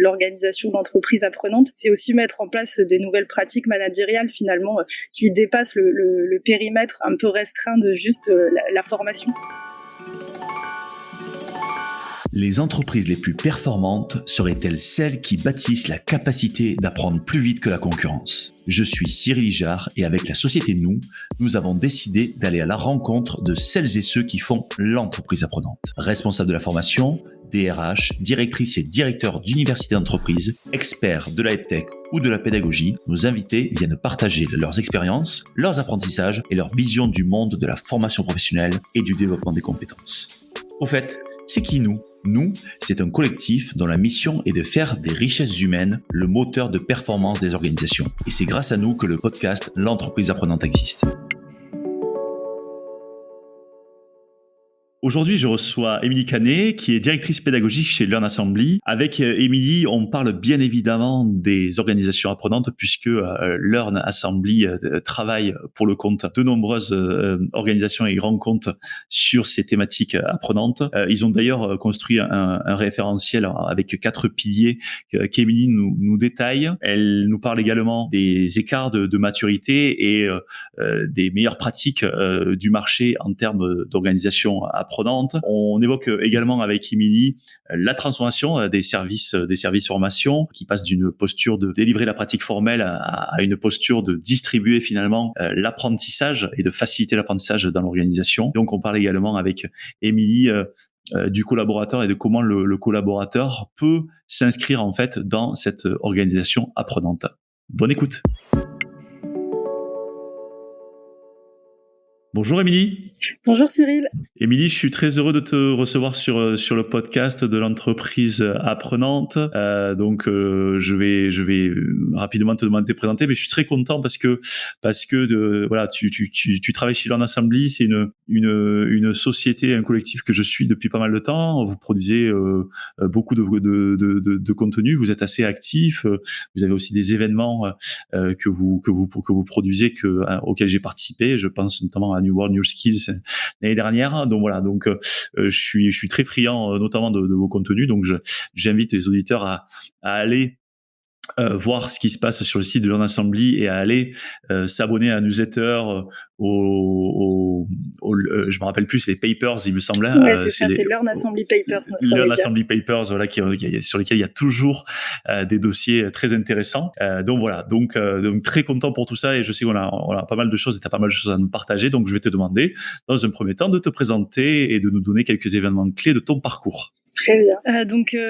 l'organisation d'entreprise apprenante, c'est aussi mettre en place des nouvelles pratiques managériales finalement qui dépassent le périmètre un peu restreint de juste la formation. Les entreprises les plus performantes seraient-elles celles qui bâtissent la capacité d'apprendre plus vite que la concurrence ? Je suis Cyril Ijard et avec la société nous avons décidé d'aller à la rencontre de celles et ceux qui font l'entreprise apprenante. Responsables de la formation, DRH, directrices et directeurs d'universités d'entreprise, experts de la tech ou de la pédagogie, nos invités viennent partager leurs expériences, leurs apprentissages et leur vision du monde de la formation professionnelle et du développement des compétences. Au fait, c'est qui nous ? Nous, c'est un collectif dont la mission est de faire des richesses humaines le moteur de performance des organisations. Et c'est grâce à nous que le podcast L'entreprise apprenante existe. Aujourd'hui, je reçois Émilie Canet, qui est directrice pédagogique chez Learn Assembly. Avec Émilie, on parle bien évidemment des organisations apprenantes puisque Learn Assembly travaille pour le compte de nombreuses organisations et grands comptes sur ces thématiques apprenantes. Ils ont d'ailleurs construit un référentiel avec 4 piliers qu'Émilie nous détaille. Elle nous parle également des écarts de maturité et des meilleures pratiques du marché en termes d'organisation apprenante. On évoque également avec Émilie la transformation des services formation qui passe d'une posture de délivrer la pratique formelle à une posture de distribuer finalement l'apprentissage et de faciliter l'apprentissage dans l'organisation. Donc on parle également avec Émilie du collaborateur et de comment le collaborateur peut s'inscrire en fait dans cette organisation apprenante. Bonne écoute. Bonjour Émilie. Bonjour Cyril. Émilie, je suis très heureux de te recevoir sur le podcast de l'entreprise apprenante. Je vais rapidement te demander de te présenter, mais je suis très content parce que tu travailles chez Learn Assembly, c'est une société, un collectif que je suis depuis pas mal de temps. Vous produisez beaucoup de contenu, vous êtes assez actif, vous avez aussi des événements que vous produisez auxquels j'ai participé. Je pense notamment à New World, New Skills l'année dernière. Donc voilà, je suis très friand notamment de vos contenus. Donc j'invite les auditeurs à aller voir ce qui se passe sur le site de Learn Assembly et à aller s'abonner à la newsletter, je me rappelle plus, c'est les papers, il me semblait. C'est Learn Assembly Papers. Learn Assembly Papers, voilà, sur lesquels il y a toujours des dossiers très intéressants. Donc très content pour tout ça et je sais qu'on a pas mal de choses et tu as pas mal de choses à nous partager. Donc je vais te demander, dans un premier temps, de te présenter et de nous donner quelques événements clés de ton parcours. Très bien.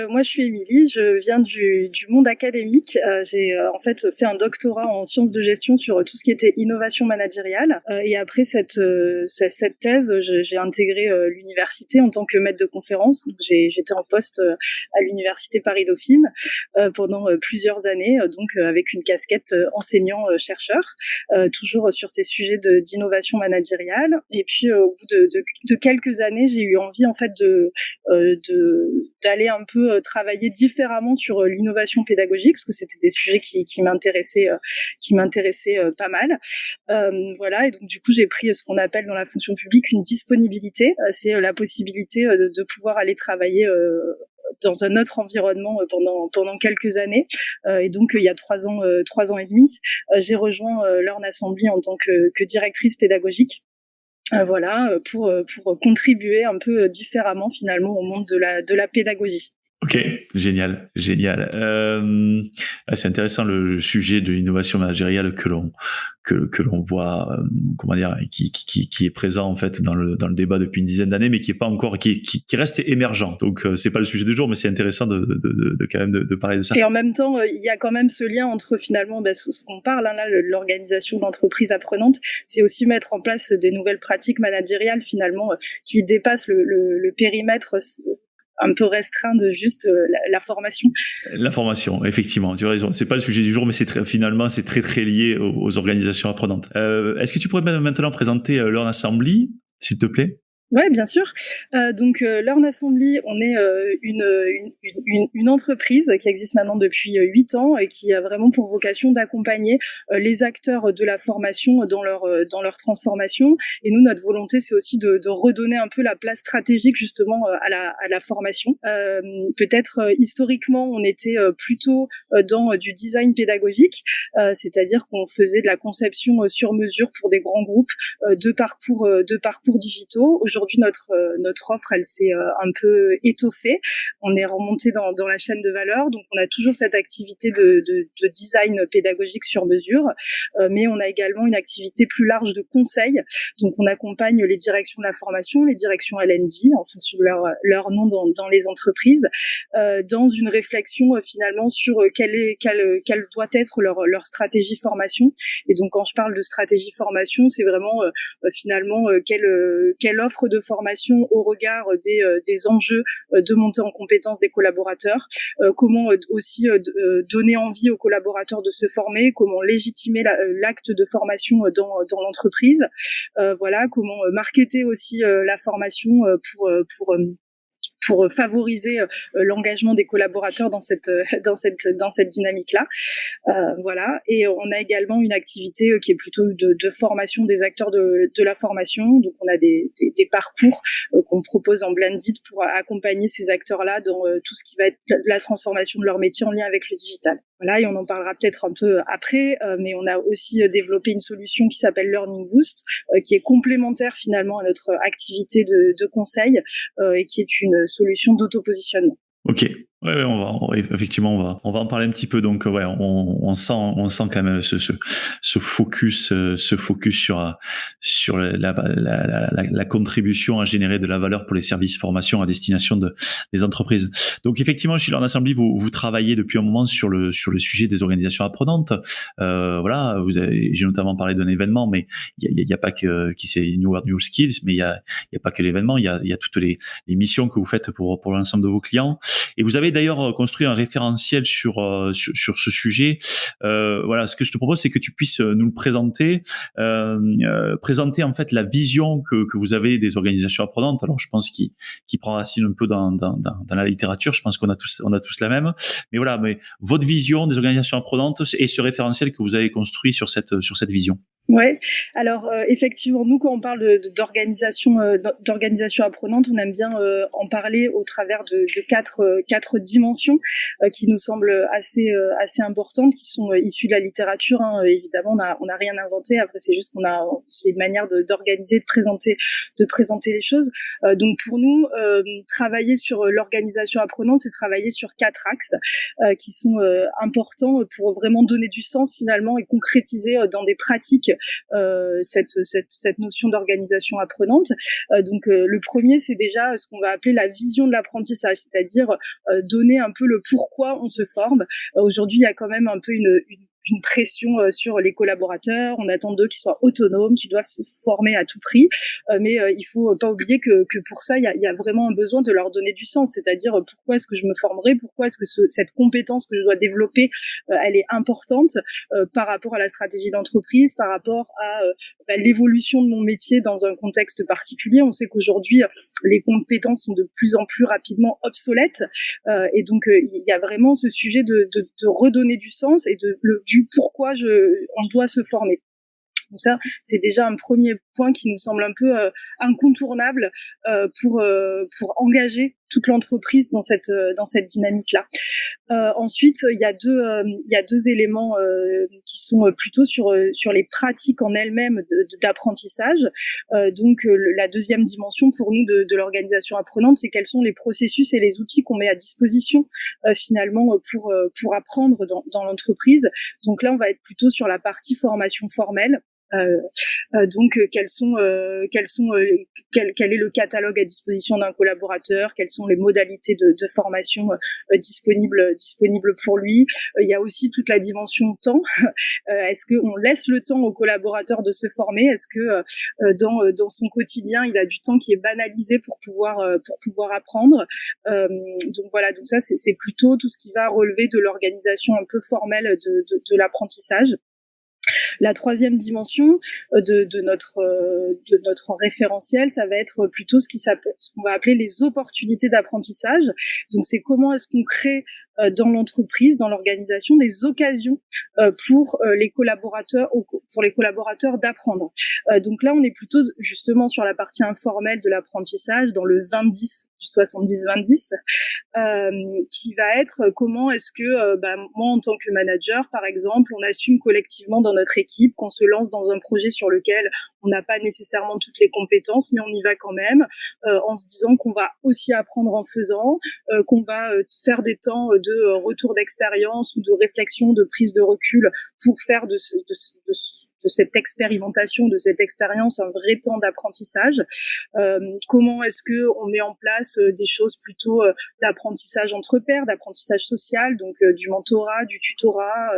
Moi, je suis Émilie, je viens du monde académique. J'ai en fait fait un doctorat en sciences de gestion sur tout ce qui était innovation managériale. Et après cette thèse, j'ai intégré l'université en tant que maître de conférence. Donc, j'étais en poste à l'université Paris-Dauphine pendant plusieurs années, avec une casquette enseignant-chercheur, toujours sur ces sujets d'innovation managériale. Et puis, au bout de quelques années, j'ai eu envie en fait d'aller un peu travailler différemment sur l'innovation pédagogique parce que c'était des sujets qui m'intéressaient pas mal. Et donc du coup j'ai pris ce qu'on appelle dans la fonction publique une disponibilité. C'est la possibilité de pouvoir aller travailler dans un autre environnement pendant quelques années. Et donc il y a 3 ans et demi, j'ai rejoint Learn Assembly en tant que directrice pédagogique. Pour contribuer un peu différemment finalement au monde de la pédagogie. Ok, génial. C'est intéressant le sujet de l'innovation managériale que l'on voit, qui est présent en fait dans le débat depuis une dizaine d'années, mais qui est pas encore, qui reste émergent. Donc c'est pas le sujet du jour, mais c'est intéressant de parler de ça. Et en même temps, il y a quand même ce lien entre finalement ce qu'on parle là, l'organisation d'entreprise apprenante, c'est aussi mettre en place des nouvelles pratiques managériales finalement qui dépassent le périmètre un peu restreint de juste la formation. La formation, effectivement, tu as raison. C'est pas le sujet du jour, mais finalement c'est très très lié aux organisations apprenantes. Est-ce que tu pourrais maintenant présenter Learn Assembly, s'il te plaît ? Ouais, bien sûr. Donc, Learn Assembly, on est une entreprise qui existe maintenant depuis 8 ans et qui a vraiment pour vocation d'accompagner les acteurs de la formation dans leur transformation. Et nous, notre volonté, c'est aussi de redonner un peu la place stratégique justement à la formation. Peut-être historiquement, on était plutôt dans du design pédagogique, c'est-à-dire qu'on faisait de la conception sur mesure pour des grands groupes de parcours digitaux. Aujourd'hui, notre offre, elle s'est un peu étoffée. On est remonté dans la chaîne de valeur, donc on a toujours cette activité de design pédagogique sur mesure, mais on a également une activité plus large de conseil. Donc on accompagne les directions de la formation, les directions L&D, en fonction de leur nom dans les entreprises, dans une réflexion finalement sur quelle doit être leur stratégie formation. Et donc quand je parle de stratégie formation, c'est vraiment finalement quelle offre de formation au regard des enjeux de montée en compétences des collaborateurs, comment aussi donner envie aux collaborateurs de se former, comment légitimer l'acte de formation dans l'entreprise, voilà, comment marketer aussi la formation pour favoriser l'engagement des collaborateurs dans cette dynamique-là. Voilà. Et on a également une activité qui est plutôt de formation des acteurs de la formation. Donc, on a des parcours qu'on propose en blended pour accompagner ces acteurs-là dans tout ce qui va être la transformation de leur métier en lien avec le digital. Voilà, et on en parlera peut-être un peu après, mais on a aussi développé une solution qui s'appelle Learning Boost, qui est complémentaire finalement à notre activité de conseil et qui est une solution d'autopositionnement. Ok. Ouais, effectivement, on va en parler un petit peu. Donc, ouais, on sent quand même ce focus sur la contribution à générer de la valeur pour les services formation à destination des entreprises. Donc, effectivement, chez Learn Assembly, vous travaillez depuis un moment sur le sujet des organisations apprenantes. Voilà, j'ai notamment parlé d'un événement, mais il y a pas que qui c'est New World New Skills, mais il y a pas que l'événement, il y a toutes les missions que vous faites pour l'ensemble de vos clients. Et vous avez d'ailleurs construit un référentiel sur ce sujet. Voilà, ce que je te propose, c'est que tu puisses nous le présenter, présenter en fait la vision que vous avez des organisations apprenantes. Alors, je pense qu'il prend racine un peu dans la littérature. Je pense qu'on a tous la même. Mais voilà, mais votre vision des organisations apprenantes et ce référentiel que vous avez construit sur cette vision. Ouais. Alors effectivement, nous quand on parle d'organisation apprenante, on aime bien en parler au travers de quatre dimensions qui nous semblent assez importantes, qui sont issues de la littérature. Hein. Évidemment, on a rien inventé. Après, c'est juste c'est une manière d'organiser, de présenter les choses. Donc pour nous, travailler sur l'organisation apprenante, c'est travailler sur 4 axes qui sont importants pour vraiment donner du sens finalement et concrétiser dans des pratiques cette notion d'organisation apprenante. Donc le premier, c'est déjà ce qu'on va appeler la vision de l'apprentissage, c'est-à-dire donner un peu le pourquoi on se forme. Aujourd'hui, il y a quand même un peu une pression sur les collaborateurs. On attend d'eux qu'ils soient autonomes, qu'ils doivent se former à tout prix. Mais il faut pas oublier que pour ça, il y a vraiment un besoin de leur donner du sens. C'est-à-dire, pourquoi est-ce que je me formerai? Pourquoi est-ce que cette compétence que je dois développer, elle est importante par rapport à la stratégie d'entreprise, par rapport à l'évolution de mon métier dans un contexte particulier. On sait qu'aujourd'hui, les compétences sont de plus en plus rapidement obsolètes. Et donc, il y a vraiment ce sujet de redonner du sens et du pourquoi on doit se former. Donc ça, c'est déjà un premier point qui nous semble un peu incontournable pour engager toute l'entreprise dans cette dynamique-là. Ensuite, il y a deux éléments qui sont plutôt sur les pratiques en elles-mêmes d'apprentissage. Donc, la deuxième dimension pour nous de l'organisation apprenante, c'est quels sont les processus et les outils qu'on met à disposition finalement pour apprendre dans l'entreprise. Donc là, on va être plutôt sur la partie formation formelle. Donc quel est le catalogue à disposition d'un collaborateur, quelles sont les modalités de formation disponibles pour lui. Il y a aussi toute la dimension temps. Est-ce qu'on laisse le temps au collaborateur de se former? Est-ce que dans son quotidien, il a du temps qui est banalisé pour pouvoir apprendre? Donc voilà, donc ça c'est plutôt tout ce qui va relever de l'organisation un peu formelle de l'apprentissage. La troisième dimension de notre référentiel, ça va être plutôt ce qu'on va appeler les opportunités d'apprentissage. Donc, c'est comment est-ce qu'on crée dans l'entreprise, dans l'organisation, des occasions pour les collaborateurs d'apprendre. Donc là, on est plutôt justement sur la partie informelle de l'apprentissage, dans le 20-10 du 70-20-10, qui va être comment est-ce que moi, en tant que manager, par exemple, on assume collectivement dans notre équipe qu'on se lance dans un projet sur lequel on n'a pas nécessairement toutes les compétences, mais on y va quand même, en se disant qu'on va aussi apprendre en faisant, qu'on va faire des temps de retour d'expérience ou de réflexion, de prise de recul pour faire de cette expérimentation, de cette expérience, un vrai temps d'apprentissage. Comment est-ce que on met en place des choses plutôt d'apprentissage entre pairs, d'apprentissage social, donc du mentorat, du tutorat,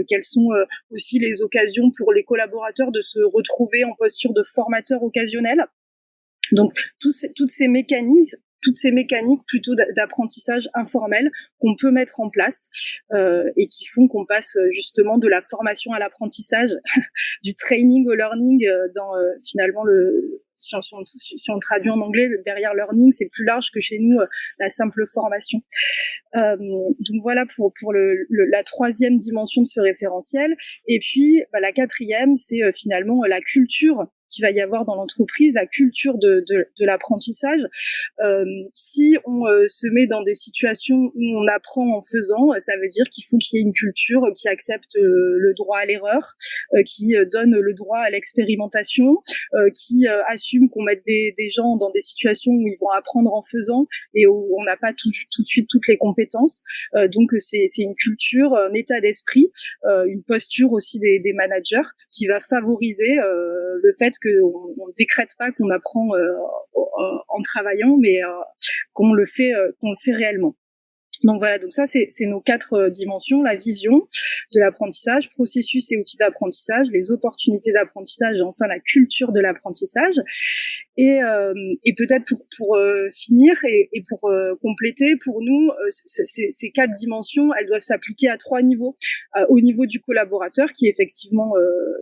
quelles sont aussi les occasions pour les collaborateurs de se retrouver en posture de formateur occasionnel. Donc toutes ces mécaniques plutôt d'apprentissage informel qu'on peut mettre en place et qui font qu'on passe justement de la formation à l'apprentissage, du training au learning dans finalement si on traduit en anglais, derrière learning, c'est plus large que chez nous la simple formation. Donc voilà pour la troisième dimension de ce référentiel. Et puis la quatrième, c'est finalement la culture qu'il va y avoir dans l'entreprise, la culture de l'apprentissage. Si on se met dans des situations où on apprend en faisant, ça veut dire qu'il faut qu'il y ait une culture qui accepte le droit à l'erreur, qui donne le droit à l'expérimentation, qui assume qu'on mette des gens dans des situations où ils vont apprendre en faisant et où on n'a pas tout de suite toutes les compétences. Donc c'est une culture, un état d'esprit, une posture aussi des managers qui va favoriser le fait qu'on ne décrète pas qu'on apprend en travaillant, mais qu'on le fait réellement. Donc voilà, donc ça c'est nos 4 dimensions: la vision de l'apprentissage, processus et outils d'apprentissage, les opportunités d'apprentissage et enfin la culture de l'apprentissage. Et peut-être pour finir et pour compléter, pour nous, ces 4 dimensions, elles doivent s'appliquer à 3 niveaux. Au niveau du collaborateur, qui effectivement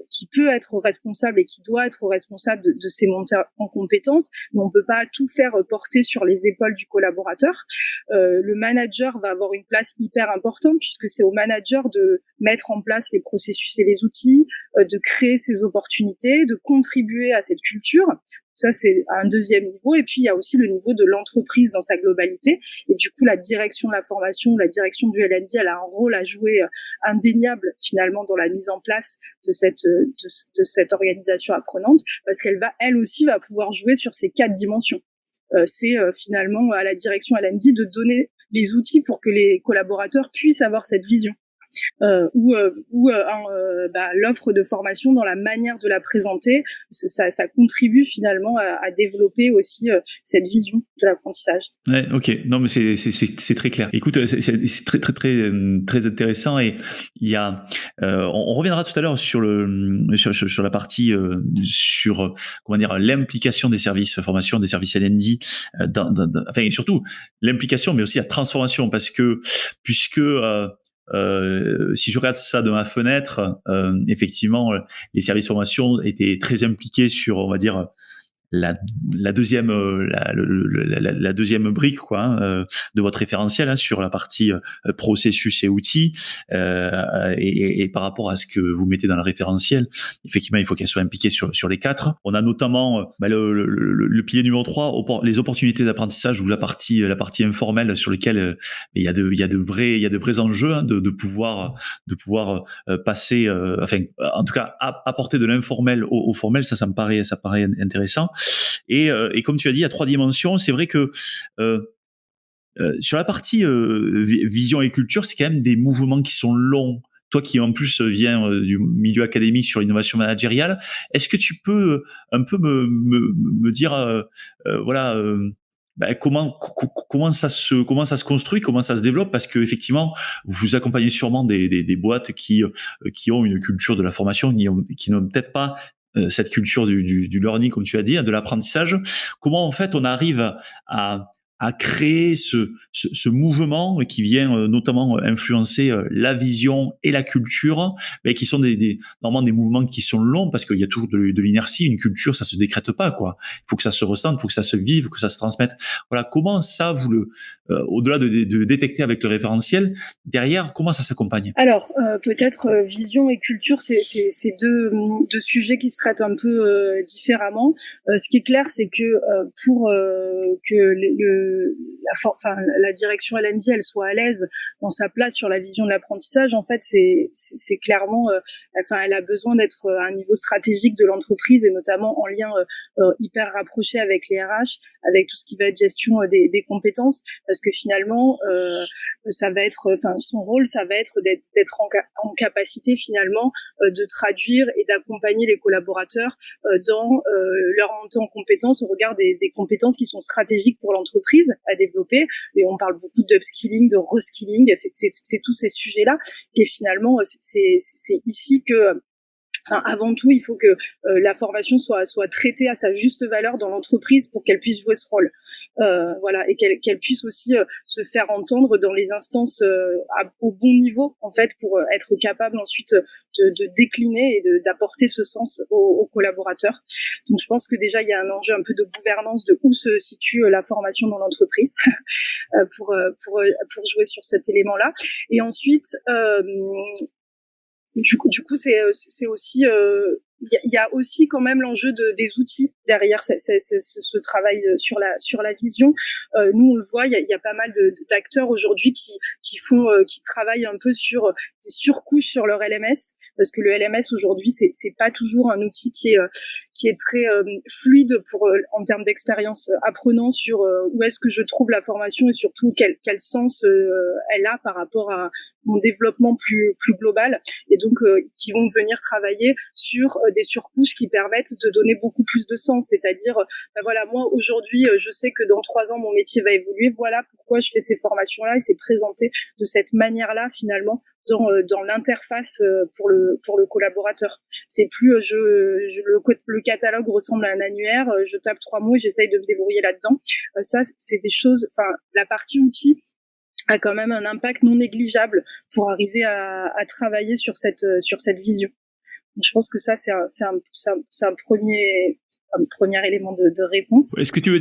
qui peut être responsable et qui doit être responsable de ces montées en compétences, mais on peut pas tout faire porter sur les épaules du collaborateur. Le manager va avoir une place hyper importante puisque c'est au manager de mettre en place les processus et les outils, de créer ces opportunités, de contribuer à cette culture. Ça, c'est un deuxième niveau. Et puis, il y a aussi le niveau de l'entreprise dans sa globalité. Et du coup, la direction de la formation, la direction du L&D, elle a un rôle à jouer indéniable, finalement, dans la mise en place de cette organisation apprenante, parce qu'elle aussi va pouvoir jouer sur ces 4 dimensions. C'est finalement à la direction L&D de donner les outils pour que les collaborateurs puissent avoir cette vision. L'offre de formation, dans la manière de la présenter, ça contribue finalement à développer aussi cette vision de l'apprentissage. Ouais, ok. Non, mais c'est très clair. Écoute, c'est très très très très intéressant et il y a, on reviendra tout à l'heure sur la partie sur comment dire l'implication des services formation, des services L&D, enfin surtout l'implication, mais aussi la transformation, parce que puisque si je regarde ça de ma fenêtre, effectivement, les services formation étaient très impliqués sur, on va dire, la deuxième la deuxième brique de votre référentiel sur la partie processus et outils, et par rapport à ce que vous mettez dans le référentiel, effectivement il faut qu'elle soit impliquée sur les 4. On a notamment le pilier numéro 3, les opportunités d'apprentissage, ou la partie informelle sur lesquelles il y a de vrais enjeux de pouvoir passer, enfin en tout cas apporter de l'informel au formel. Ça me paraît intéressant. Et comme tu as dit, il y a 3 dimensions. C'est vrai que sur la partie vision et culture, c'est quand même des mouvements qui sont longs. Toi qui en plus viens du milieu académique sur l'innovation managériale, est-ce que tu peux un peu me dire comment ça se construit, comment ça se développe, parce que effectivement vous accompagnez sûrement des boîtes qui ont une culture de la formation, qui n'ont peut-être pas cette culture du learning, comme tu as dit, de l'apprentissage. Comment en fait on arrive à à créer ce mouvement qui vient notamment influencer la vision et la culture, mais qui sont normalement des mouvements qui sont longs parce qu'il y a toujours de l'inertie. Une culture, ça se décrète pas, quoi. Il faut que ça se ressente, il faut que ça se vive, que ça se transmette. Voilà, comment ça, au-delà de détecter avec le référentiel, derrière, comment ça s'accompagne? Alors, peut-être vision et culture, c'est deux sujets qui se traitent un peu différemment. Ce qui est clair, c'est que pour que la direction L&D elle soit à l'aise dans sa place sur la vision de l'apprentissage, en fait, c'est clairement, elle a besoin d'être à un niveau stratégique de l'entreprise et notamment en lien hyper rapproché avec les RH, avec tout ce qui va être gestion des compétences, parce que finalement, ça va être, son rôle, ça va être d'être en capacité finalement de traduire et d'accompagner les collaborateurs dans leur montée en compétences au regard des compétences qui sont stratégiques pour l'entreprise à développer. Et on parle beaucoup d'upskilling, de reskilling, c'est tous ces sujets-là. Et finalement, c'est ici que avant tout, il faut que la formation soit traitée à sa juste valeur dans l'entreprise pour qu'elle puisse jouer ce rôle. Voilà, et qu'elle puisse aussi se faire entendre dans les instances au bon niveau, en fait, pour être capable ensuite de décliner et d'apporter ce sens aux collaborateurs. Donc, je pense que déjà, il y a un enjeu un peu de gouvernance de où se situe la formation dans l'entreprise pour jouer sur cet élément-là. Et ensuite, du coup, c'est aussi il y a aussi quand même l'enjeu des outils derrière ce travail sur la vision. Nous, on le voit, il y a pas mal d'acteurs aujourd'hui qui travaillent un peu sur des surcouches sur leur LMS, parce que le LMS aujourd'hui, c'est pas toujours un outil qui est très fluide en termes d'expérience apprenant sur où est-ce que je trouve la formation et surtout quel sens elle a par rapport à mon développement plus global, et donc qui vont venir travailler sur des surcouches qui permettent de donner beaucoup plus de sens, c'est-à-dire voilà, moi aujourd'hui je sais que dans 3 ans mon métier va évoluer, voilà pourquoi je fais ces formations-là, et c'est présenté de cette manière-là finalement dans l'interface pour le collaborateur. C'est plus le catalogue ressemble à un annuaire, je tape 3 mots et j'essaye de me débrouiller là-dedans. Ça, c'est des choses, la partie outils a quand même un impact non négligeable pour arriver à travailler sur cette vision. Donc, je pense que ça, c'est un premier élément de réponse. Est-ce que tu veux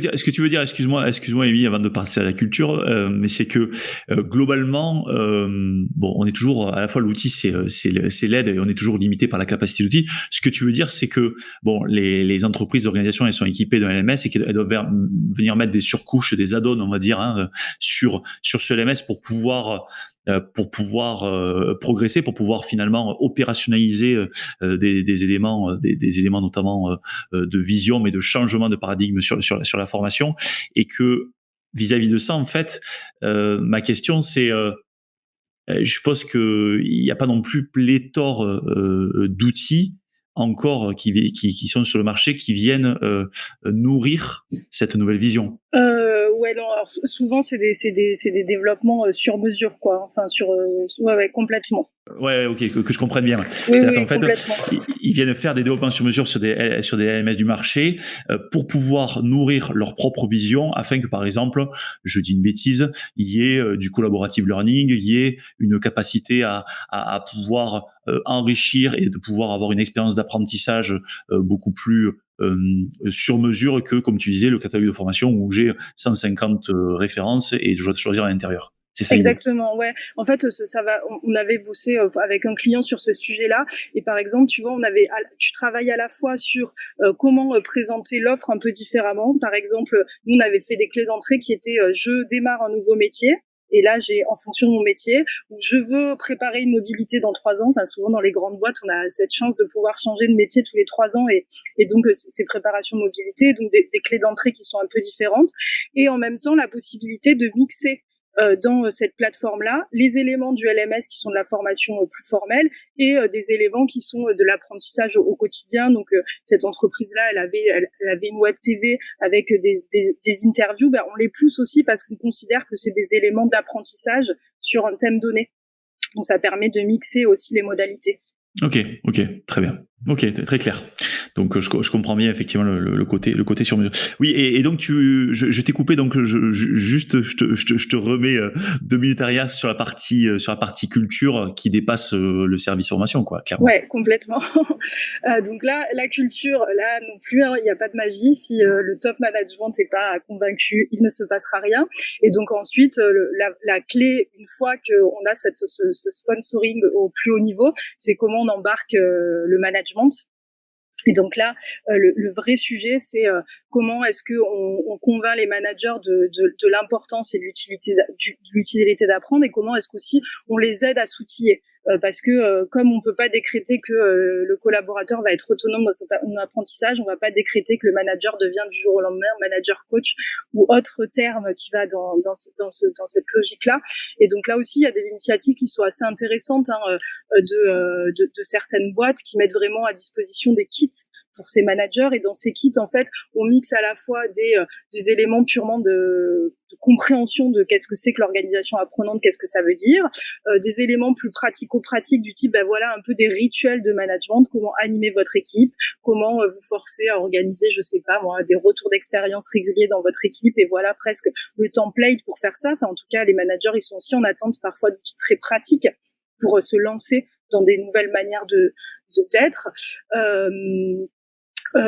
dire, excuse-moi, Émilie, avant de passer à la culture, mais c'est que globalement, bon, on est toujours à la fois l'outil, c'est l'aide, et on est toujours limité par la capacité d'outil. Ce que tu veux dire, c'est que bon, les entreprises, les organisations, elles sont équipées d'un LMS et qu'elles doivent venir mettre des surcouches, des add-ons, on va dire, sur ce LMS pour pouvoir progresser, pour pouvoir finalement opérationnaliser des éléments notamment de vision, mais de changement de paradigme sur la formation. Et que vis-à-vis de ça, en fait, ma question, c'est je pense qu'il n'y a pas non plus pléthore d'outils encore qui sont sur le marché, qui viennent nourrir cette nouvelle vision. Ouais, non, alors souvent c'est des développements sur mesure, quoi. Enfin, ouais, complètement. Ouais, ok, que je comprenne bien. Oui, C'est-à-dire qu'en fait, complètement. ils viennent faire des développements sur mesure sur des LMS du marché pour pouvoir nourrir leur propre vision, afin que, par exemple, je dis une bêtise, il y ait du collaborative learning, il y ait une capacité à pouvoir enrichir et de pouvoir avoir une expérience d'apprentissage beaucoup plus sur mesure que, comme tu disais, le catalogue de formation où j'ai 150 références et je dois choisir à l'intérieur. C'est ça. Exactement, ouais. En fait, ça va. On avait bossé avec un client sur ce sujet-là, et par exemple, tu vois, tu travailles à la fois sur comment présenter l'offre un peu différemment. Par exemple, nous, on avait fait des clés d'entrée qui étaient je démarre un nouveau métier. Et là, j'ai, en fonction de mon métier, où je veux préparer une mobilité dans 3 ans. Enfin, souvent dans les grandes boîtes, on a cette chance de pouvoir changer de métier tous les 3 ans, et donc ces préparations de mobilité, donc des clés d'entrée qui sont un peu différentes, et en même temps la possibilité de mixer dans cette plateforme-là les éléments du LMS qui sont de la formation plus formelle et des éléments qui sont de l'apprentissage au quotidien. Donc cette entreprise-là, elle avait une web TV avec des interviews. On les pousse aussi parce qu'on considère que c'est des éléments d'apprentissage sur un thème donné. Donc ça permet de mixer aussi les modalités. Ok, très bien. Ok, très clair. Donc je comprends bien effectivement le côté sur mesure. Oui, et donc je t'ai coupé, donc je te remets 2 minutes arrière sur la partie culture qui dépasse le service formation, quoi, clairement. Ouais, complètement. Donc là, la culture, là non plus, hein, il n'y a pas de magie. Si le top management n'est pas convaincu, il ne se passera rien. Et donc ensuite, la clé, une fois qu'on a ce sponsoring au plus haut niveau, c'est comment on embarque le management. Et donc là, le vrai sujet, c'est comment est-ce qu'on convainc les managers de l'importance et de l'utilité d'apprendre, et comment est-ce qu'aussi on les aide à s'outiller. Parce que comme on peut pas décréter que le collaborateur va être autonome dans son apprentissage, on va pas décréter que le manager devient du jour au lendemain manager coach ou autre terme qui va dans cette logique-là. Et donc là aussi, il y a des initiatives qui sont assez intéressantes, hein, de certaines boîtes qui mettent vraiment à disposition des kits pour ces managers. Et dans ces kits, en fait, on mixe à la fois des éléments purement de compréhension de qu'est-ce que c'est que l'organisation apprenante, qu'est-ce que ça veut dire, des éléments plus pratico-pratiques du type, ben voilà, un peu des rituels de management, comment animer votre équipe, comment vous forcer à organiser, je sais pas moi, des retours d'expérience réguliers dans votre équipe, et voilà presque le template pour faire ça. Enfin, en tout cas, les managers, ils sont aussi en attente parfois d'outils très pratiques pour se lancer dans des nouvelles manières d'être.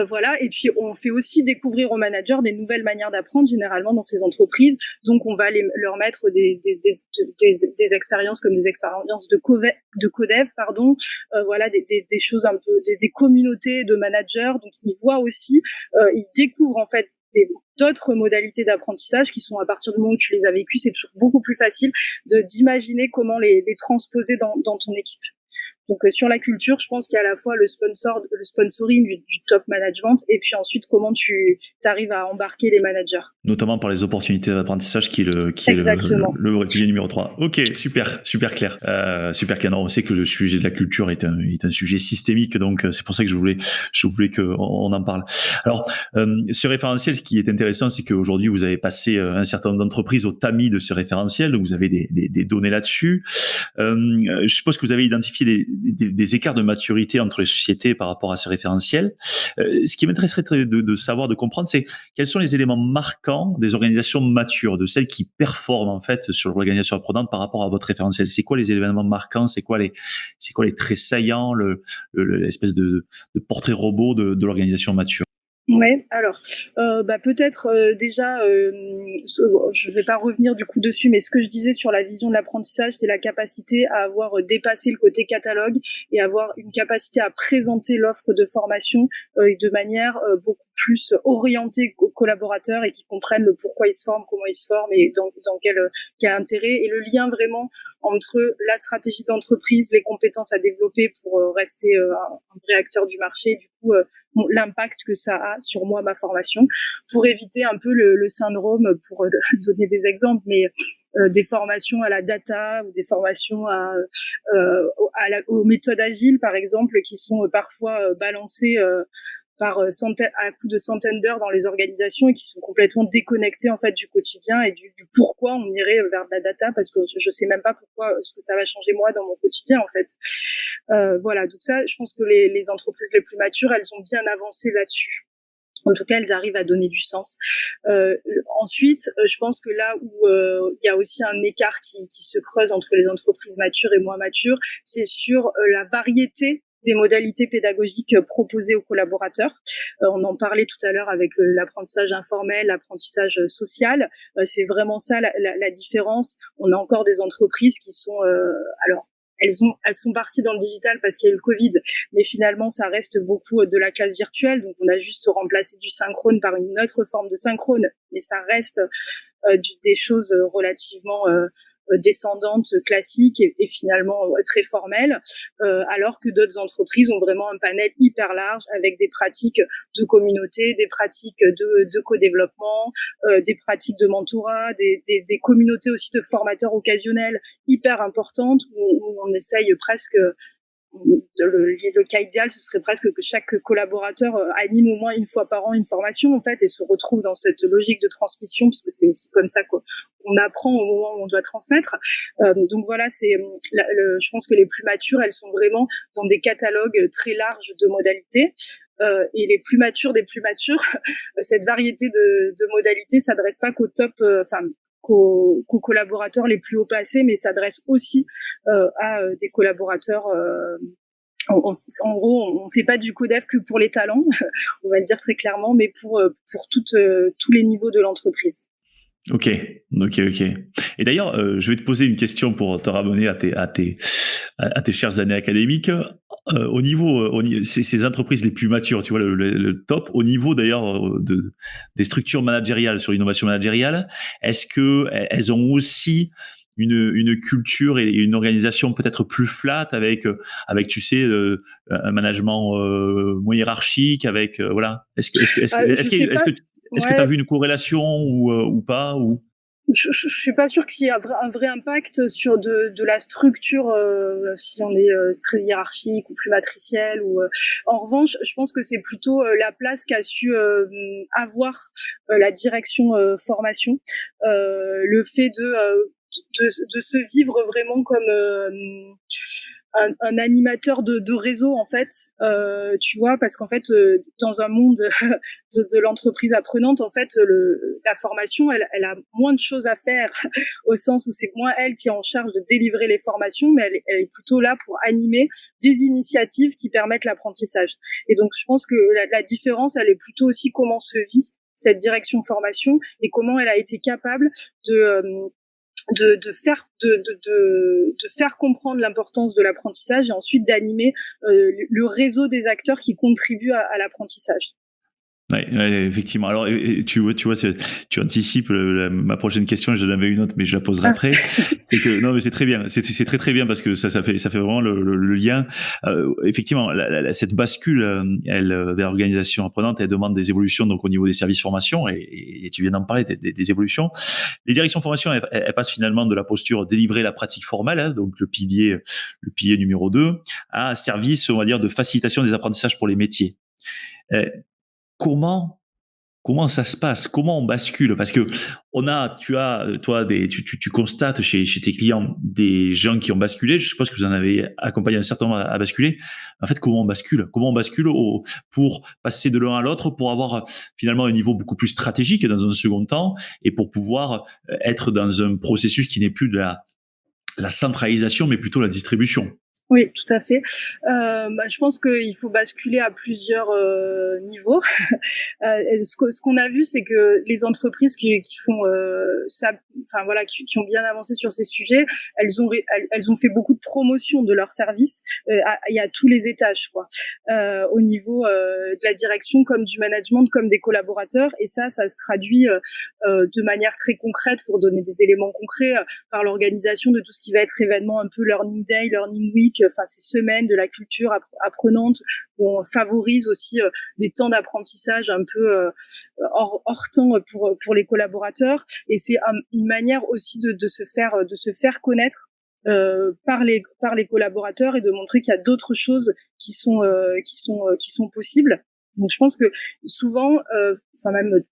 Voilà. Et puis on fait aussi découvrir aux managers des nouvelles manières d'apprendre généralement dans ces entreprises. Donc on va leur mettre des expériences comme des expériences de codev, pardon. Voilà, des choses un peu, des communautés de managers. Donc ils voient aussi, ils découvrent en fait d'autres modalités d'apprentissage qui sont, à partir du moment où tu les as vécues, c'est toujours beaucoup plus facile d'imaginer comment les transposer dans ton équipe. Donc sur la culture, je pense qu'il y a à la fois le sponsoring du top management, et puis ensuite comment tu arrives à embarquer les managers. Notamment par les opportunités d'apprentissage qui est Exactement. le pilier numéro 3. Ok, super clair. Super clair. Non, on sait que le sujet de la culture est un sujet systémique, donc c'est pour ça que je voulais qu'on en parle. Alors, ce référentiel, ce qui est intéressant, c'est qu'aujourd'hui, vous avez passé un certain nombre d'entreprises au tamis de ce référentiel, donc vous avez des données là-dessus. Je suppose que vous avez identifié des écarts de maturité entre les sociétés par rapport à ce référentiel. Ce qui m'intéresserait de savoir, de comprendre, c'est quels sont les éléments marquants des organisations matures, de celles qui performent en fait sur l'organisation apprenante par rapport à votre référentiel. C'est quoi les éléments marquants? C'est quoi les traits saillants, l'espèce de portrait robot de l'organisation mature? Ouais, alors peut-être déjà, je vais pas revenir du coup dessus, mais ce que je disais sur la vision de l'apprentissage, c'est la capacité à avoir dépassé le côté catalogue et avoir une capacité à présenter l'offre de formation de manière beaucoup plus orientée aux collaborateurs, et qui comprennent le pourquoi ils se forment, comment ils se forment, et dans quel intérêt, et le lien vraiment entre la stratégie d'entreprise, les compétences à développer pour rester un vrai acteur du marché, du coup l'impact que ça a sur moi, ma formation, pour éviter un peu le syndrome, pour donner des exemples, mais des formations à la data ou des formations aux méthodes agiles, par exemple, qui sont parfois balancées à coup de centaines d'heures dans les organisations, et qui sont complètement déconnectés en fait du quotidien et du pourquoi on irait vers de la data, parce que je sais même pas pourquoi, ce que ça va changer moi dans mon quotidien en fait. Voilà, donc ça, je pense que les entreprises les plus matures, elles ont bien avancé là-dessus. En tout cas, elles arrivent à donner du sens. Ensuite, je pense que là où il y a aussi un écart qui se creuse entre les entreprises matures et moins matures, c'est sur la variété des modalités pédagogiques proposées aux collaborateurs. On en parlait tout à l'heure avec l'apprentissage informel, l'apprentissage social. C'est vraiment ça la différence. On a encore des entreprises qui sont alors elles sont parties dans le digital parce qu'il y a eu le Covid, mais finalement ça reste beaucoup de la classe virtuelle, donc on a juste remplacé du synchrone par une autre forme de synchrone, mais ça reste des choses relativement descendantes, classiques, et finalement très formelles, alors que d'autres entreprises ont vraiment un panel hyper large avec des pratiques de communauté, des pratiques de co-développement, des pratiques de mentorat, des communautés aussi de formateurs occasionnels hyper importantes, où on essaye presque le cas idéal, ce serait presque que chaque collaborateur anime au moins une fois par an une formation, en fait, et se retrouve dans cette logique de transmission, parce que c'est aussi comme ça qu'on apprend au moment où on doit transmettre. Donc voilà, je pense que les plus matures, elles sont vraiment dans des catalogues très larges de modalités. Et les plus matures des plus matures, cette variété de modalités s'adresse pas qu'au top, qu'aux collaborateurs les plus haut placés, mais s'adresse aussi à des collaborateurs. En gros, on fait pas du codev que pour les talents, on va le dire très clairement, mais pour tous les niveaux de l'entreprise. Ok. Et d'ailleurs, je vais te poser une question pour te ramener à tes chères années académiques. Au niveau, ces entreprises les plus matures, tu vois, le top, au niveau d'ailleurs des structures managériales sur l'innovation managériale, est-ce que elles ont aussi une culture et une organisation peut-être plus flat avec tu sais un management moins hiérarchique avec voilà. Est-ce que tu as vu une corrélation ou pas ou... Je suis pas sûre qu'il y ait un vrai impact sur de la structure si on est très hiérarchique ou plus matriciel ou en revanche, je pense que c'est plutôt la place qu'a su avoir la direction formation, le fait de se vivre vraiment comme un animateur de réseau, en fait, tu vois, parce qu'en fait, dans un monde de l'entreprise apprenante, en fait, la formation, elle a moins de choses à faire, au sens où c'est moins elle qui est en charge de délivrer les formations, mais elle est plutôt là pour animer des initiatives qui permettent l'apprentissage. Et donc, je pense que la différence, elle est plutôt aussi comment se vit cette direction formation et comment elle a été capable de faire comprendre l'importance de l'apprentissage et ensuite d'animer le réseau des acteurs qui contribuent à l'apprentissage. Ouais, effectivement. Alors, tu vois, tu anticipes ma prochaine question. J'en avais une autre, mais je la poserai après. C'est que non, mais c'est très bien. C'est très très bien parce que ça fait vraiment le lien. Effectivement, cette bascule, vers l'organisation apprenante, elle demande des évolutions donc au niveau des services formation et tu viens d'en parler des évolutions. Les directions formation, elles passent finalement de la posture délivrer la pratique formelle, hein, donc le pilier numéro 2, à service, on va dire, de facilitation des apprentissages pour les métiers. Comment ça se passe? Comment on bascule? Parce que tu constates chez tes clients des gens qui ont basculé. Je suppose que vous en avez accompagné un certain nombre à basculer. En fait, comment on bascule? Comment on bascule pour passer de l'un à l'autre, pour avoir finalement un niveau beaucoup plus stratégique dans un second temps et pour pouvoir être dans un processus qui n'est plus de la centralisation, mais plutôt la distribution? Oui, tout à fait. Je pense qu'il faut basculer à plusieurs niveaux. Ce qu'on a vu, c'est que les entreprises qui font ça, enfin voilà, qui ont bien avancé sur ces sujets, elles ont fait beaucoup de promotion de leurs services à tous les étages, quoi. Au niveau de la direction, comme du management, comme des collaborateurs, et ça se traduit de manière très concrète, pour donner des éléments concrets, par l'organisation de tout ce qui va être événement un peu learning day, learning week, enfin ces semaines de la culture apprenante où on favorise aussi des temps d'apprentissage un peu hors temps pour les collaborateurs, et c'est une manière aussi de se faire connaître par les collaborateurs et de montrer qu'il y a d'autres choses qui sont possibles. Donc je pense que souvent, enfin même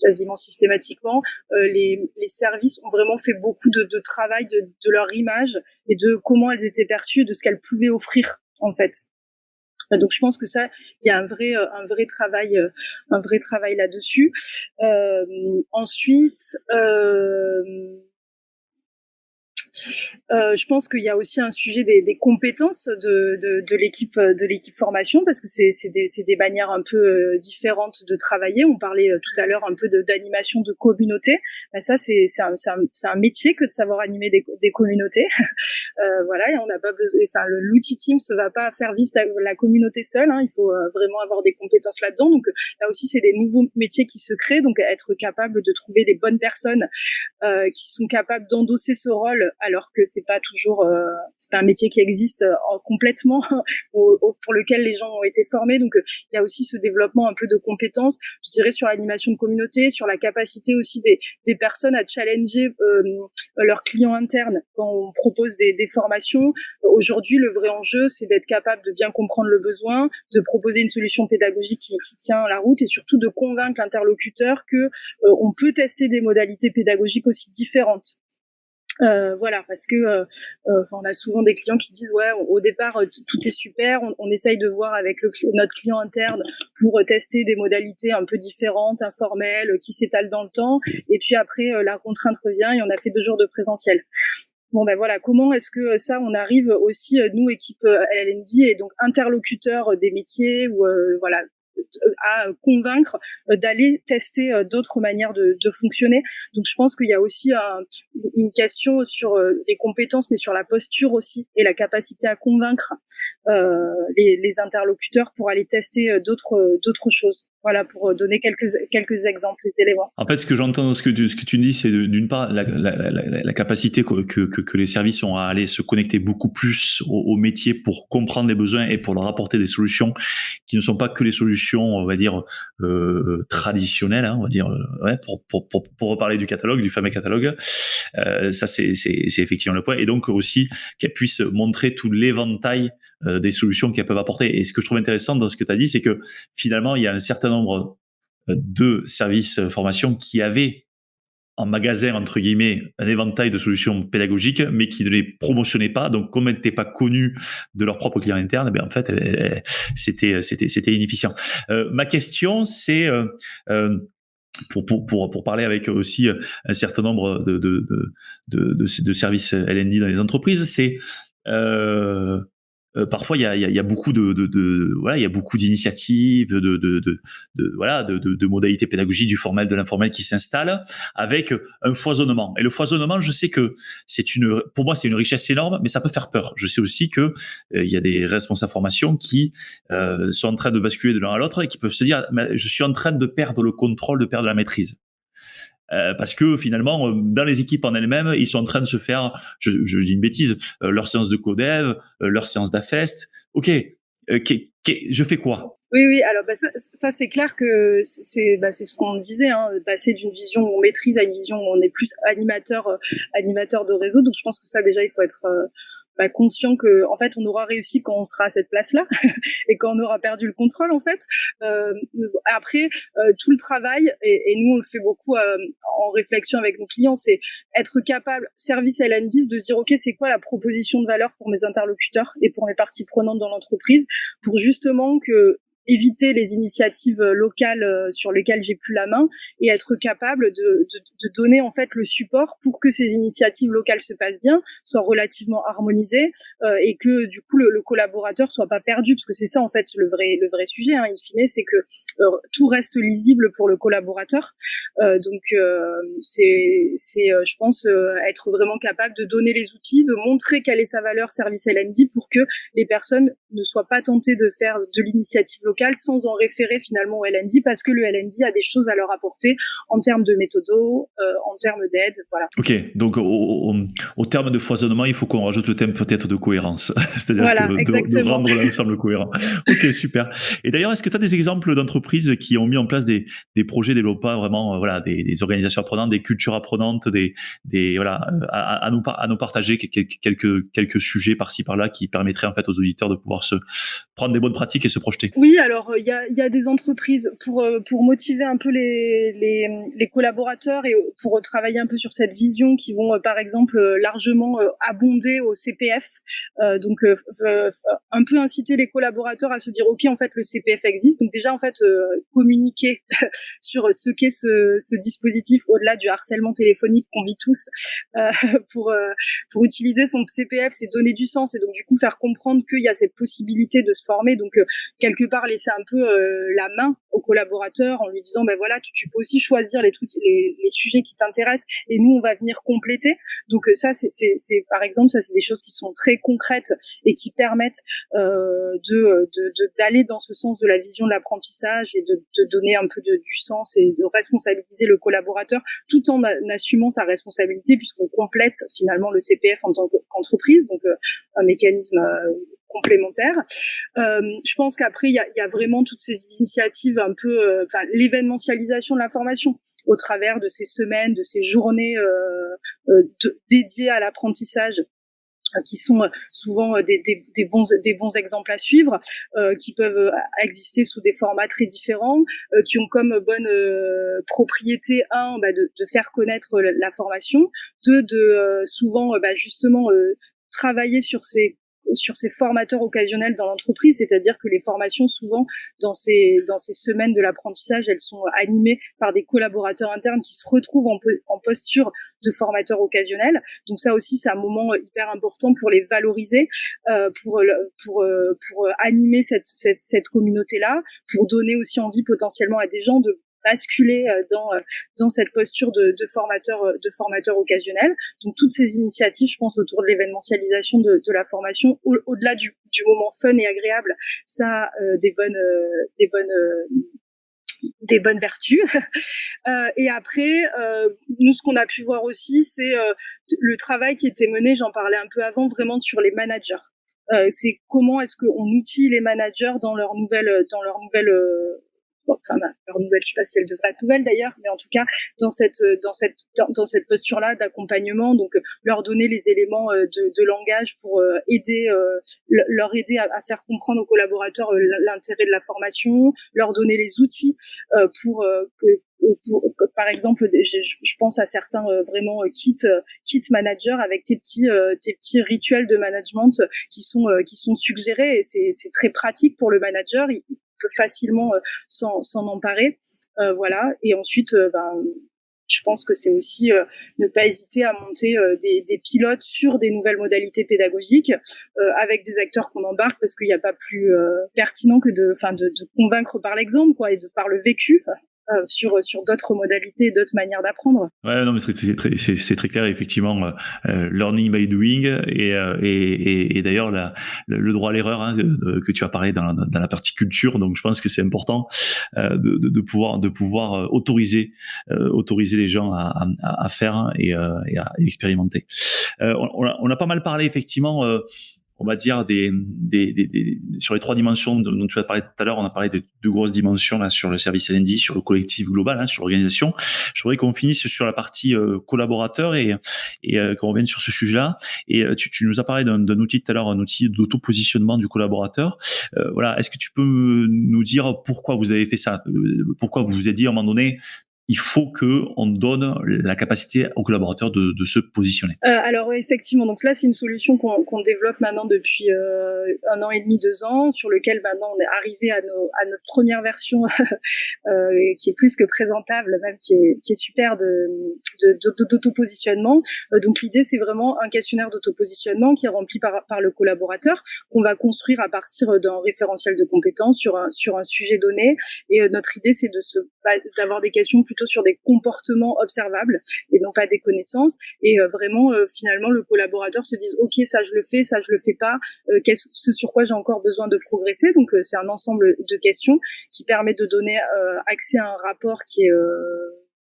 quasiment systématiquement, les services ont vraiment fait beaucoup de travail de leur image et de comment elles étaient perçues, de ce qu'elles pouvaient offrir, en fait. Donc je pense que ça, il y a un vrai travail là-dessus. Ensuite, je pense qu'il y a aussi un sujet des compétences de l'équipe formation, parce que c'est des manières un peu différentes de travailler. On parlait tout à l'heure un peu d'animation de communauté. Ben ça, c'est un métier que de savoir animer des communautés. Voilà, et on n'a pas besoin. Enfin, l'outil Teams ne va pas faire vivre la communauté seule, hein. Il faut vraiment avoir des compétences là-dedans. Donc là aussi, c'est des nouveaux métiers qui se créent. Donc être capable de trouver les bonnes personnes qui sont capables d'endosser ce rôle à alors que c'est pas un métier qui existe complètement pour lequel les gens ont été formés. Donc il y a aussi ce développement un peu de compétences, je dirais, sur l'animation de communauté, sur la capacité aussi des personnes à challenger leurs clients internes quand on propose des formations. Aujourd'hui, le vrai enjeu, c'est d'être capable de bien comprendre le besoin, de proposer une solution pédagogique qui tient la route, et surtout de convaincre l'interlocuteur que on peut tester des modalités pédagogiques aussi différentes. Voilà, parce que on a souvent des clients qui disent ouais, au départ tout est super, on essaye de voir avec notre client interne pour tester des modalités un peu différentes, informelles, qui s'étalent dans le temps, et puis après la contrainte revient et on a fait 2 jours de présentiel. Bon ben voilà, comment est-ce que ça on arrive aussi, nous équipe LND et donc interlocuteurs des métiers, ou voilà, à convaincre d'aller tester d'autres manières de fonctionner. Donc je pense qu'il y a aussi une question sur les compétences, mais sur la posture aussi, et la capacité à convaincre les interlocuteurs pour aller tester d'autres choses. Voilà, pour donner quelques exemples, des éléments. En fait, ce que j'entends dans ce que tu dis, c'est d'une part la capacité que les services ont à aller se connecter beaucoup plus au métier pour comprendre les besoins et pour leur apporter des solutions qui ne sont pas que les solutions, on va dire, traditionnelles, hein, on va dire, ouais, pour reparler du catalogue, du fameux catalogue. Ça, c'est effectivement le point. Et donc aussi qu'elles puissent montrer tout l'éventail des solutions qu'elles peuvent apporter. Et ce que je trouve intéressant dans ce que tu as dit, c'est que finalement, il y a un certain nombre de services formation qui avaient en magasin, entre guillemets, un éventail de solutions pédagogiques, mais qui ne les promotionnaient pas. Donc, comme elles n'étaient pas connues de leurs propres clients internes, en fait, c'était inefficient. Ma question, c'est pour parler avec aussi un certain nombre de services L&D dans les entreprises, c'est parfois il y a beaucoup voilà, il y a beaucoup d'initiatives, de modalités pédagogiques, du formel, de l'informel qui s'installent avec un foisonnement. Et le foisonnement, je sais que pour moi c'est une richesse énorme, mais ça peut faire peur. Je sais aussi que il y a des responsables formation qui sont en train de basculer de l'un à l'autre et qui peuvent se dire je suis en train de perdre le contrôle, de perdre la maîtrise. Parce que finalement, dans les équipes en elles-mêmes, ils sont en train de se faire, je dis une bêtise, leur séance de codev, leur séance d'AFEST. Ok, je fais quoi? Oui, alors ça c'est clair que c'est ce qu'on disait, hein, passer d'une vision où on maîtrise à une vision où on est plus animateur de réseau. Donc je pense que ça déjà il faut être conscient que en fait on aura réussi quand on sera à cette place-là et quand on aura perdu le contrôle en fait. Après tout le travail, et nous on le fait beaucoup en réflexion avec nos clients, c'est être capable, service L&D, de se dire ok, c'est quoi la proposition de valeur pour mes interlocuteurs et pour mes parties prenantes dans l'entreprise, pour justement éviter les initiatives locales sur lesquelles j'ai plus la main, et être capable de donner en fait le support pour que ces initiatives locales se passent bien, soient relativement harmonisées, et que du coup le collaborateur soit pas perdu, parce que c'est ça en fait le vrai sujet, hein, in fine, c'est que tout reste lisible pour le collaborateur. Donc c'est je pense être vraiment capable de donner les outils, de montrer quelle est sa valeur service L&D pour que les personnes ne soient pas tentées de faire de l'initiative locale sans en référer finalement au L&D, parce que le L&D a des choses à leur apporter en termes de méthodo, en termes d'aide, voilà. Ok, donc au terme de foisonnement, il faut qu'on rajoute le thème peut-être de cohérence, c'est-à-dire voilà, de rendre l'ensemble cohérent. Ok, super. Et d'ailleurs, est-ce que tu as des exemples d'entreprises qui ont mis en place des projets développant vraiment voilà, des organisations apprenantes, des cultures apprenantes, voilà, à nous partager quelques sujets par-ci par-là qui permettraient en fait aux auditeurs de pouvoir se prendre des bonnes pratiques et se projeter? Oui, alors il y a des entreprises pour motiver un peu les collaborateurs et pour travailler un peu sur cette vision, qui vont par exemple largement abonder au CPF, donc un peu inciter les collaborateurs à se dire ok, en fait le CPF existe, donc déjà en fait communiquer sur ce qu'est ce dispositif au-delà du harcèlement téléphonique qu'on vit tous, pour utiliser son CPF, c'est donner du sens, et donc du coup faire comprendre qu'il y a cette possibilité de se former. Donc quelque part laisser un peu la main au collaborateur en lui disant voilà, tu peux aussi choisir les trucs, les sujets qui t'intéressent et nous on va venir compléter. Donc ça c'est par exemple, ça c'est des choses qui sont très concrètes et qui permettent d'aller dans ce sens de la vision de l'apprentissage et de donner un peu du sens et de responsabiliser le collaborateur tout en assumant sa responsabilité, puisqu'on complète finalement le CPF en tant qu'entreprise, donc un mécanisme complémentaire. Je pense qu'après il y a vraiment toutes ces initiatives un peu, l'événementialisation de la formation au travers de ces semaines, de ces journées dédiées à l'apprentissage, qui sont souvent des bons exemples à suivre, qui peuvent exister sous des formats très différents, qui ont comme bonne propriété de faire connaître la formation, de souvent justement travailler sur ces formateurs occasionnels dans l'entreprise, c'est-à-dire que les formations, souvent, dans ces semaines de l'apprentissage, elles sont animées par des collaborateurs internes qui se retrouvent en posture de formateurs occasionnels. Donc ça aussi, c'est un moment hyper important pour les valoriser, pour animer cette communauté-là, pour donner aussi envie potentiellement à des gens de basculer dans cette posture de formateur occasionnel. Donc toutes ces initiatives, je pense, autour de l'événementialisation de la formation, au-delà du moment fun et agréable, ça a des bonnes vertus. Et après, nous, ce qu'on a pu voir aussi, c'est le travail qui était mené, j'en parlais un peu avant, vraiment sur les managers. C'est comment est-ce qu'on outille les managers dans leur nouvelle leur nouvelle, je sais pas si elle devrait être nouvelle d'ailleurs, mais en tout cas dans cette posture-là d'accompagnement, donc leur donner les éléments de langage pour leur aider à faire comprendre aux collaborateurs l'intérêt de la formation, leur donner les outils pour par exemple, je pense à certains vraiment kit managers avec tes petits rituels de management qui sont suggérés, et c'est très pratique pour le manager. Il peut facilement s'en emparer, voilà. Et ensuite, je pense que c'est aussi ne pas hésiter à monter des pilotes sur des nouvelles modalités pédagogiques avec des acteurs qu'on embarque, parce qu'il n'y a pas plus pertinent que de convaincre par l'exemple, quoi, et par le vécu. Sur d'autres modalités, d'autres manières d'apprendre. Ouais, non, mais c'est très clair, effectivement, learning by doing, et d'ailleurs le droit à l'erreur, hein, que tu as parlé dans la partie culture. Donc je pense que c'est important de pouvoir autoriser les gens à faire et à expérimenter. On a pas mal parlé, effectivement, on va dire sur les 3 dimensions dont tu as parlé tout à l'heure. On a parlé de 2 grosses dimensions là sur le service L&D, sur le collectif global, hein, sur l'organisation. Je voudrais qu'on finisse sur la partie collaborateur et qu'on revienne sur ce sujet-là. Et tu nous as parlé d'un outil tout à l'heure, un outil d'auto-positionnement du collaborateur. Voilà, est-ce que tu peux nous dire pourquoi vous avez fait ça, pourquoi vous vous êtes dit à un moment donné, il faut qu'on donne la capacité aux collaborateurs de se positionner. Alors effectivement, donc là c'est une solution qu'on développe maintenant depuis 1 an et demi, 2 ans, sur lequel maintenant on est arrivé à notre première version qui est plus que présentable, même qui est super d'autopositionnement. Donc l'idée, c'est vraiment un questionnaire d'autopositionnement qui est rempli par le collaborateur, qu'on va construire à partir d'un référentiel de compétences sur un sujet donné. Et notre idée, c'est d'avoir des questions plutôt sur des comportements observables et non pas des connaissances, et vraiment finalement le collaborateur se dise ok, ça je le fais pas, ce sur quoi j'ai encore besoin de progresser. Donc c'est un ensemble de questions qui permet de donner accès à un rapport qui est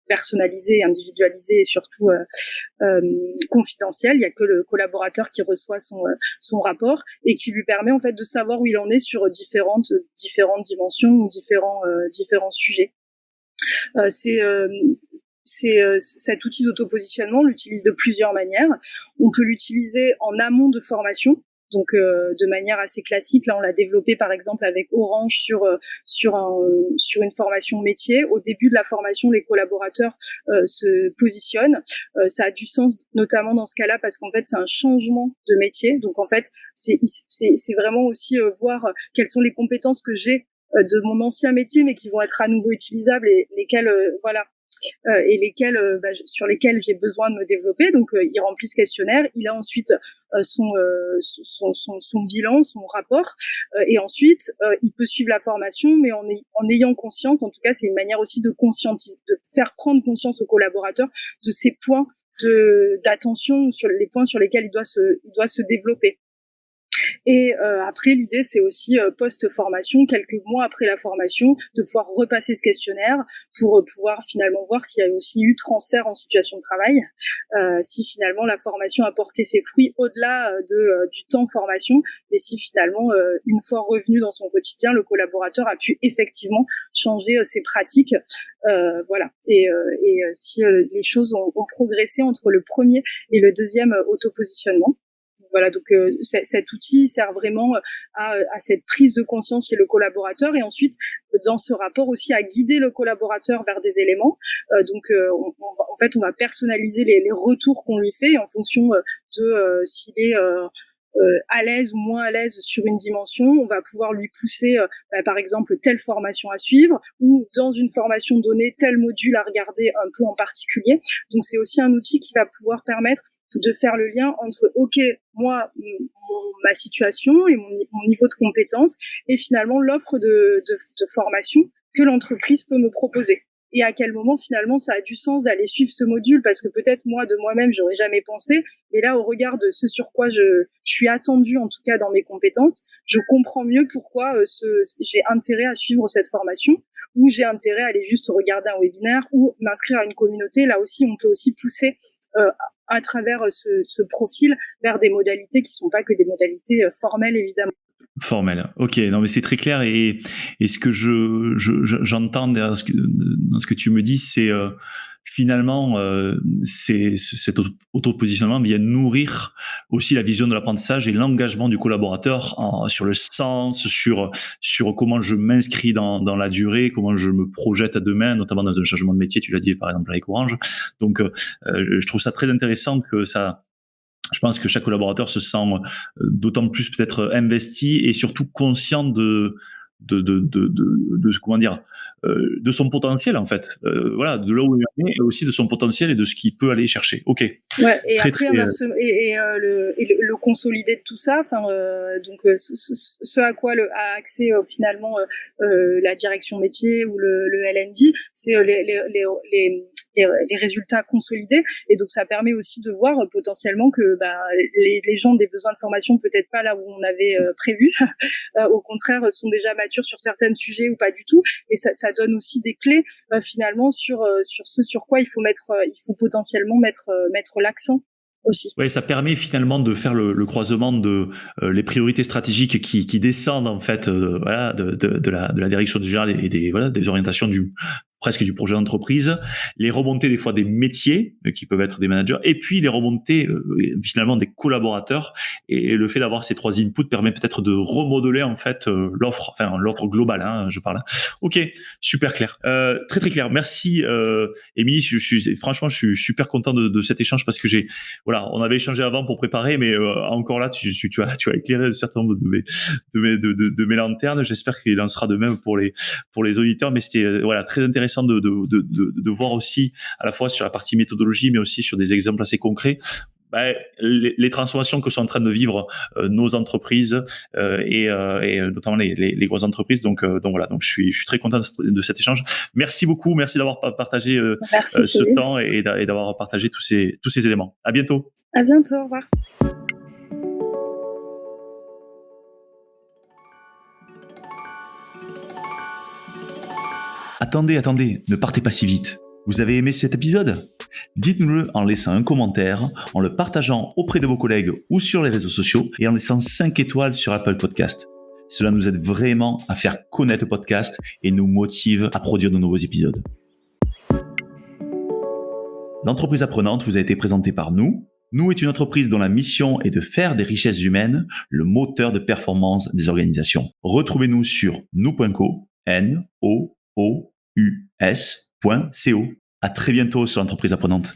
personnalisé, individualisé et surtout confidentiel. Il n'y a que le collaborateur qui reçoit son rapport et qui lui permet en fait de savoir où il en est sur différentes dimensions ou différents sujets. Cet outil d'autopositionnement, on l'utilise de plusieurs manières. On peut l'utiliser en amont de formation, donc de manière assez classique. Là, on l'a développé par exemple avec Orange sur une formation métier. Au début de la formation, les collaborateurs se positionnent. Ça a du sens, notamment dans ce cas-là, parce qu'en fait, c'est un changement de métier. Donc en fait, c'est vraiment aussi voir quelles sont les compétences que j'ai de mon ancien métier, mais qui vont être à nouveau utilisables, et lesquelles et sur lesquels j'ai besoin de me développer. Donc, il remplit ce questionnaire. Il a ensuite son bilan, son rapport, et ensuite il peut suivre la formation, mais en ayant conscience. En tout cas, c'est une manière aussi de faire prendre conscience aux collaborateurs de ces points d'attention, sur les points sur lesquels il doit se développer. Et après, l'idée, c'est aussi post-formation, quelques mois après la formation, de pouvoir repasser ce questionnaire pour pouvoir finalement voir s'il y a aussi eu transfert en situation de travail, si finalement la formation a porté ses fruits au-delà du temps formation, et si finalement, une fois revenu dans son quotidien, le collaborateur a pu effectivement changer ses pratiques. Voilà. Et si les choses ont progressé entre le premier et le deuxième autopositionnement. Voilà, donc cet outil sert vraiment à cette prise de conscience chez le collaborateur, et ensuite dans ce rapport aussi à guider le collaborateur vers des éléments. Donc en fait, on va personnaliser les retours qu'on lui fait en fonction de s'il est à l'aise ou moins à l'aise sur une dimension. On va pouvoir lui pousser par exemple telle formation à suivre, ou dans une formation donnée tel module à regarder un peu en particulier. Donc c'est aussi un outil qui va pouvoir permettre de faire le lien entre moi, ma situation et mon niveau de compétence, et finalement l'offre de formation que l'entreprise peut me proposer. Et à quel moment finalement ça a du sens d'aller suivre ce module, parce que peut-être moi de moi-même j'aurais jamais pensé, mais là au regard de ce sur quoi je suis attendue, en tout cas dans mes compétences, je comprends mieux pourquoi j'ai intérêt à suivre cette formation, ou j'ai intérêt à aller juste regarder un webinaire ou m'inscrire à une communauté. Là aussi on peut aussi pousser à travers ce profil vers des modalités qui sont pas que des modalités formelles, évidemment. Formel. Ok, non mais c'est très clair, et ce que j'entends dans ce que tu me dis, c'est finalement cet auto-positionnement vient nourrir aussi la vision de l'apprentissage et l'engagement du collaborateur sur le sens, sur comment je m'inscris dans la durée, comment je me projette à demain, notamment dans un changement de métier. Tu l'as dit par exemple avec Orange. Donc je trouve ça très intéressant que ça. Je pense que chaque collaborateur se sent d'autant plus peut-être investi et surtout conscient de comment dire, de son potentiel en fait. Voilà, de là où il en est, et aussi de son potentiel et de ce qu'il peut aller chercher. Ok. Ouais, et très, après le consolider de tout ça. Enfin, donc ce à quoi a accès finalement la direction métier ou le L&D, c'est les résultats consolidés. Et donc ça permet aussi de voir potentiellement que les gens ont des besoins de formation peut-être pas là où on avait prévu, au contraire sont déjà matures sur certains sujets ou pas du tout. Et ça donne aussi des clés finalement sur ce sur quoi il faut potentiellement mettre l'accent aussi. Ouais, ça permet finalement de faire le croisement de les priorités stratégiques qui descendent en fait voilà, de la direction générale et des orientations presque du projet d'entreprise, les remontées des fois des métiers qui peuvent être des managers, et puis les remontées finalement des collaborateurs. Et le fait d'avoir ces trois inputs permet peut-être de remodeler en fait l'offre globale, hein, je parle. Ok, super clair, très très clair. Merci Émilie, franchement je suis super content de cet échange, parce que on avait échangé avant pour préparer, mais encore là tu as éclairé un certain nombre de mes lanternes. J'espère qu'il en sera de même pour les auditeurs, mais c'était très intéressant de voir aussi à la fois sur la partie méthodologie, mais aussi sur des exemples assez concrets, les transformations que sont en train de vivre nos entreprises et notamment les grosses entreprises. Donc je suis très content de cet échange. Merci beaucoup, merci d'avoir partagé ce temps et d'avoir partagé tous ces éléments. À bientôt. À bientôt, au revoir. Attendez, ne partez pas si vite. Vous avez aimé cet épisode ? Dites-nous-le en laissant un commentaire, en le partageant auprès de vos collègues ou sur les réseaux sociaux, et en laissant 5 étoiles sur Apple Podcast. Cela nous aide vraiment à faire connaître le podcast et nous motive à produire de nouveaux épisodes. L'entreprise apprenante vous a été présentée par nous. Nous est une entreprise dont la mission est de faire des richesses humaines le moteur de performance des organisations. Retrouvez-nous sur nous.co, nous.co. À très bientôt sur l'entreprise apprenante.